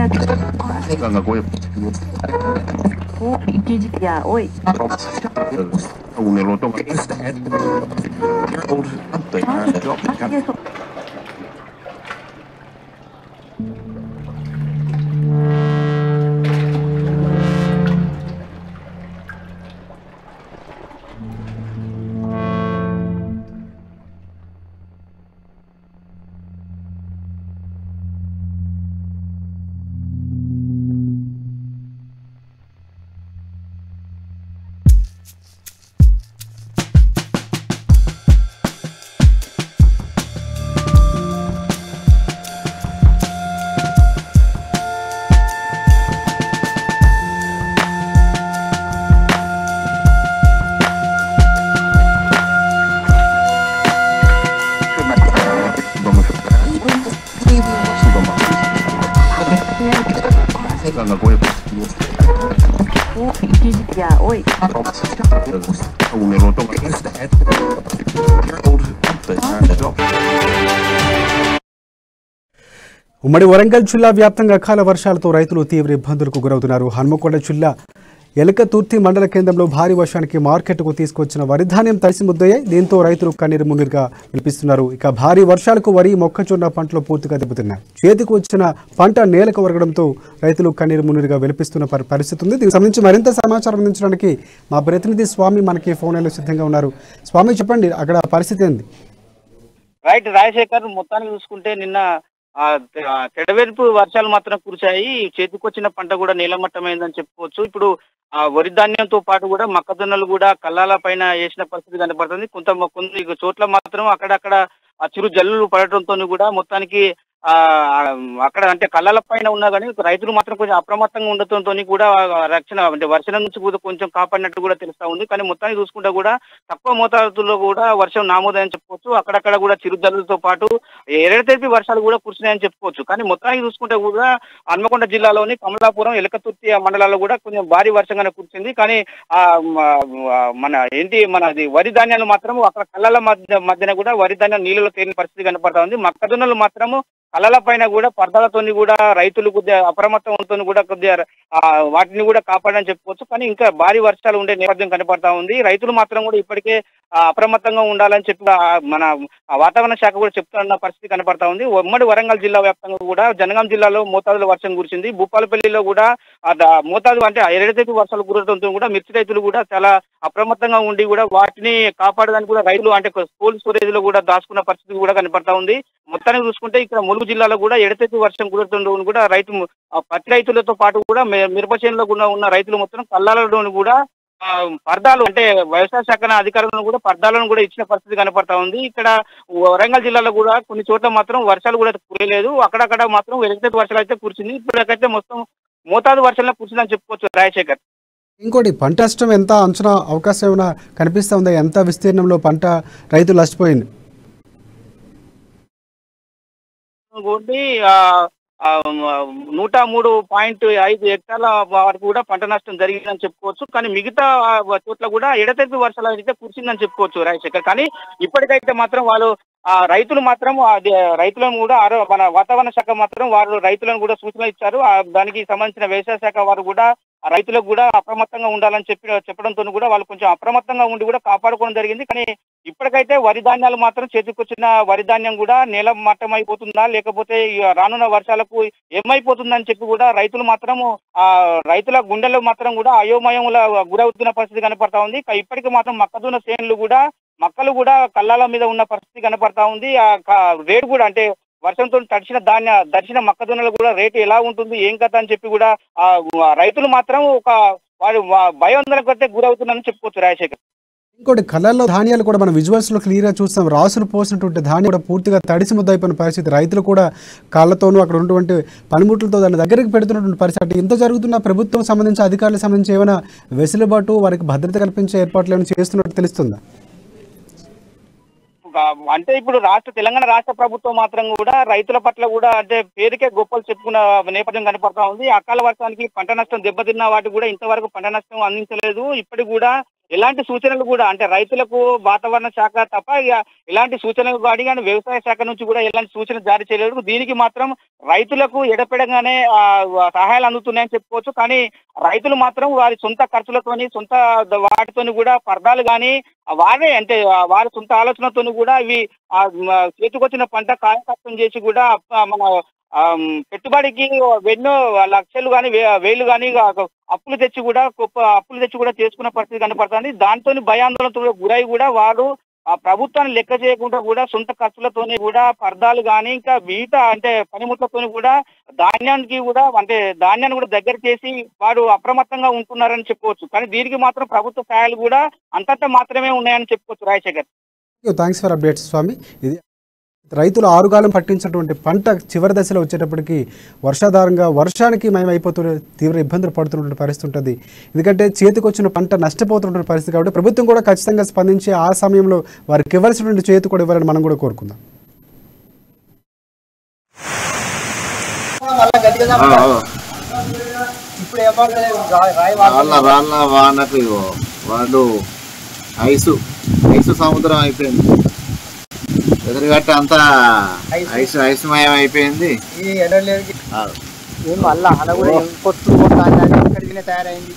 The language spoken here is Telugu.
Ganga Goy. Ya, hoy. Un eloto. Ganga Goy. Ya, hoy. Un eloto. ఉమ్మడి వరంగల్ జిల్లా వ్యాప్తంగా అకాల వర్షాలతో రైతులు తీవ్ర ఇబ్బందులకు గురవుతున్నారు. హన్మకొండ జిల్లా ఎలకతుర్తి మండల కేంద్రంలో భారీ వర్షానికి మార్కెట్కు తీసుకొచ్చిన వరి ధాన్యం తడిసి ముద్దయ్యాయి. దీంతో రైతులు కన్నీరు మున్నీరుగా వినిపిస్తున్నారు. ఇక భారీ వర్షాలకు వరి మొక్కజొన్న పంటలు పూర్తిగా దెబ్బతిన్నాయి. చేతికి వచ్చిన పంట నేలకు ఒరగడంతో రైతులు కన్నీరు మున్నీరుగా వినిపిస్తున్న పరిస్థితి ఉంది. దీనికి సంబంధించి మరింత సమాచారం అందించడానికి మా ప్రతినిధి స్వామి మనకి ఫోన్ లైన్లో సిద్ధంగా ఉన్నారు. స్వామి, చెప్పండి, అక్కడ పరిస్థితి ఏంది? రైట్ రాజశేఖర్, మొత్తానికి చూసుకుంటే నిన్న తెడవెలుపు వర్షాలు మాత్రం కురిశాయి. చేతికొచ్చిన పంట కూడా నీలమట్టమైందని చెప్పుకోవచ్చు. ఇప్పుడు వరి ధాన్యంతో పాటు కూడా మొక్కజొన్నలు కూడా కల్లాల పైన వేసిన పరిస్థితి కనపడుతుంది. కొన్ని చోట్ల మాత్రం అక్కడక్కడ చిరు జల్లులు పడటంతో కూడా మొత్తానికి అక్కడ అంటే కళ్ళల పైన ఉన్నా కానీ రైతులు మాత్రం కొంచెం అప్రమత్తంగా ఉండటంతో కూడా రక్షణ అంటే వర్షం నుంచి కూడా కొంచెం కాపాడినట్టు కూడా తెలుస్తా ఉంది. కానీ మొత్తానికి చూసుకుంటే కూడా తక్కువ మోతాదులో కూడా వర్షం నామోదని చెప్పుకోవచ్చు. అక్కడక్కడ కూడా చిరుజల్లులతో పాటు ఎరటెరిపి వర్షాలు కూడా కురిసినాయని చెప్పుకోవచ్చు. కానీ మొత్తానికి చూసుకుంటే కూడా హన్మకొండ జిల్లాలోని కమలాపురం, ఎలకతుర్తి మండలాల్లో కూడా కొంచెం భారీ వర్షంగానే కురిసింది. కానీ మనది వరి ధాన్యాలు మాత్రం అక్కడ కళ్ళల మధ్యన కూడా వరి ధాన్యం నీళ్ళలో తేలిన పరిస్థితి కనపడతా ఉంది. మొక్కజొన్నలు మాత్రము కళ్ళల పైన కూడా పరదాలతో కూడా రైతులు కొద్దిగా అప్రమత్తంతో కూడా కొద్దిగా వాటిని కూడా కాపాడని చెప్పుకోవచ్చు. కానీ ఇంకా భారీ వర్షాలు ఉండే నేపథ్యం కనపడతా ఉంది. రైతులు మాత్రం కూడా ఇప్పటికే అప్రమత్తంగా ఉండాలని చెప్పి మన వాతావరణ శాఖ కూడా చెప్తున్న పరిస్థితి కనపడతా ఉంది. ఉమ్మడి వరంగల్ జిల్లా వ్యాప్తంగా కూడా జనగాం జిల్లాలో మోతాదులో వర్షం కురిసింది. భూపాలపల్లిలో కూడా మోతాదు అంటే ఎరటెరిపి వర్షాలు కురవడంతో కూడా మిర్చి రైతులు కూడా చాలా అప్రమత్తంగా ఉండి కూడా వాటిని కాపాడడానికి కూడా రైతులు అంటే కోల్డ్ స్టోరేజ్ లో కూడా దాచుకున్న పరిస్థితి కూడా కనపడతా ఉంది. మొత్తానికి చూసుకుంటే ఇక్కడ ములుగు జిల్లాలో కూడా ఎడతెరిపి వర్షం కురుతుండడం కూడా పత్తి రైతులతో పాటు కూడా మిరప చేనులో కూడా ఉన్న రైతులు మొత్తం కళ్ళాలలోని కూడా పర్దాలు అంటే వ్యవసాయ శాఖ అధికారులను కూడా పర్దాలను కూడా ఇచ్చిన పరిస్థితి కనపడతా ఉంది. ఇక్కడ వరంగల్ జిల్లాలో కూడా కొన్ని చోట్ల మాత్రం వర్షాలు కూడా కురియలేదు. అక్కడక్కడ మాత్రం ఎడతెరిపి వర్షాలు అయితే కురిసింది. ఇప్పటికైతే మొత్తం మోతాదు వర్షాలు కురిసిందని చెప్పుకోవచ్చు రాజశేఖర్. ఇంకోటి, పంట నష్టం ఎంత అంచనా అవకాశం ఏమైనా కనిపిస్తూ ఉందా? ఎంత విస్తీర్ణంలో పంట రైతులు నష్టపోయింది? 103.5 హెక్టార్ల వరకు కూడా పంట నష్టం జరిగిందని చెప్పుకోవచ్చు. కానీ మిగతా చోట్ల కూడా ఎడతెరిపి వర్షాలు అయితే కురిసిందని చెప్పుకోవచ్చు రాజశేఖర్. కానీ ఇప్పటికైతే మాత్రం వాళ్ళు రైతులు మాత్రం రైతులను కూడా మన వాతావరణ శాఖ మాత్రం వారు రైతులను కూడా సూచనలు ఇచ్చారు. దానికి సంబంధించిన వ్యవసాయ శాఖ వారు కూడా రైతులకు కూడా అప్రమత్తంగా ఉండాలని చెప్పడంతో కూడా వాళ్ళు కొంచెం అప్రమత్తంగా ఉండి కూడా కాపాడుకోవడం జరిగింది. కానీ ఇప్పటికైతే వరి ధాన్యాలు మాత్రం చేతికొచ్చిన వరి ధాన్యం కూడా నేల మట్టం అయిపోతుందా లేకపోతే రానున్న వర్షాలకు ఏమైపోతుందని చెప్పి కూడా రైతులు మాత్రం రైతుల గుండెల్లో మాత్రం కూడా అయోమయంలో గురవుతున్న పరిస్థితి కనపడతా ఉంది. ఇప్పటికీ మాత్రం మొక్కజొన్న శ్రేణులు కూడా మొక్కలు కూడా కళ్ళాల మీద ఉన్న పరిస్థితి కనపడతా ఉంది. రేటు కూడా అంటే వర్షంతో తడిసిన మొక్కజొన్నలు కూడా రేటు ఎలా ఉంటుంది ఏం కథ అని చెప్పి కూడా రైతులు మాత్రం వారు భయాందోళనకు అయితే గురవుతున్నారని చెప్పుకోవచ్చు రాజశేఖర్. ఇంకోటి, కళ్ళల్లో ధాన్యాలు కూడా మనం విజువల్స్లో క్లియర్గా చూస్తాం. రాసులు పోసినటువంటి ధాన్యం కూడా పూర్తిగా తడిసి ముద్దయిపోయిన పరిస్థితి. రైతులు కూడా కాళ్ళతోనూ అక్కడ ఉన్నటువంటి పనిముట్లతో దాని దగ్గరికి పెడుతున్నటువంటి పరిస్థితి. ఇంత జరుగుతున్న ప్రభుత్వం సంబంధించి అధికారులకు సంబంధించి ఏమైనా వెసులుబాటు వారికి భద్రత కల్పించే ఏర్పాట్లు ఏమైనా చేస్తున్నట్టు తెలుస్తుందా? అంటే ఇప్పుడు తెలంగాణ రాష్ట్ర ప్రభుత్వం మాత్రం కూడా రైతుల పట్ల కూడా అంటే పేరుకే గొప్పలు చెప్పుకున్న నేపథ్యం కనపడతా ఉంది. అకాల వర్షానికి పంట నష్టం దెబ్బతిన్న వాటికి కూడా ఇంతవరకు పంట నష్టం అందించలేదు. ఇప్పటికి కూడా ఎలాంటి సూచనలు కూడా అంటే రైతులకు వాతావరణ శాఖ తప్ప ఇక ఎలాంటి సూచనలు కానీ వ్యవసాయ శాఖ నుంచి కూడా ఎలాంటి సూచన జారీ చేయలేదు. దీనికి మాత్రం రైతులకు ఎడపెడగానే సహాయాలు అందుతున్నాయని చెప్పుకోవచ్చు. కానీ రైతులు మాత్రం వారి సొంత ఖర్చులతోని సొంత వాటితోని కూడా పర్దాలు కానీ వారే అంటే వారి సొంత ఆలోచనతోని కూడా ఇవి చేతికొచ్చిన పంట కాయకష్టం చేసి కూడా మన పెట్టుబడికి ఎన్నో లక్షలు కానీ వేలు కానీ అప్పులు తెచ్చి కూడా చేసుకున్న పరిస్థితి కనపడుతుంది. దాంతో భయాందోళనతో గురై కూడా వారు ఆ ప్రభుత్వాన్ని లెక్క చేయకుండా కూడా సొంత ఖర్చులతోనే కూడా పర్దాలు కానీ ఇంకా మిగతా అంటే పనిముట్లతోని కూడా ధాన్యాన్ని కూడా దగ్గర చేసి వారు అప్రమత్తంగా ఉంటున్నారని చెప్పుకోవచ్చు. కానీ దీనికి మాత్రం ప్రభుత్వ సహాయాలు కూడా అంతంత మాత్రమే ఉన్నాయని చెప్పుకోవచ్చు. రాజశేఖర్, థ్యాంక్స్ ఫర్ అప్డేట్స్ స్వామి. ఇది రైతులు ఆరుగాలం పట్టించినటువంటి పంట చివరి దశలో వచ్చేటప్పటికి వర్షాధారంగా వర్షానికి అయిపోతున్న తీవ్ర ఇబ్బందులు పడుతున్నటువంటి పరిస్థితి ఉంటుంది. ఎందుకంటే చేతికి వచ్చిన పంట నష్టపోతున్నటువంటి పరిస్థితి కాబట్టి ప్రభుత్వం కూడా ఖచ్చితంగా స్పందించి ఆ సమయంలో వారికి ఇవ్వాల్సినటువంటి చేతి కూడా ఇవ్వాలని మనం కూడా కోరుకుందాం. వాళ్ళు ఐసు సముద్రం అయిపోయింది, ఎదురుగట్ట అంతా ఐసుమయం అయిపోయింది. మళ్ళా అలా కూడా కొట్టుడు కొట్టాలి తయారైంది.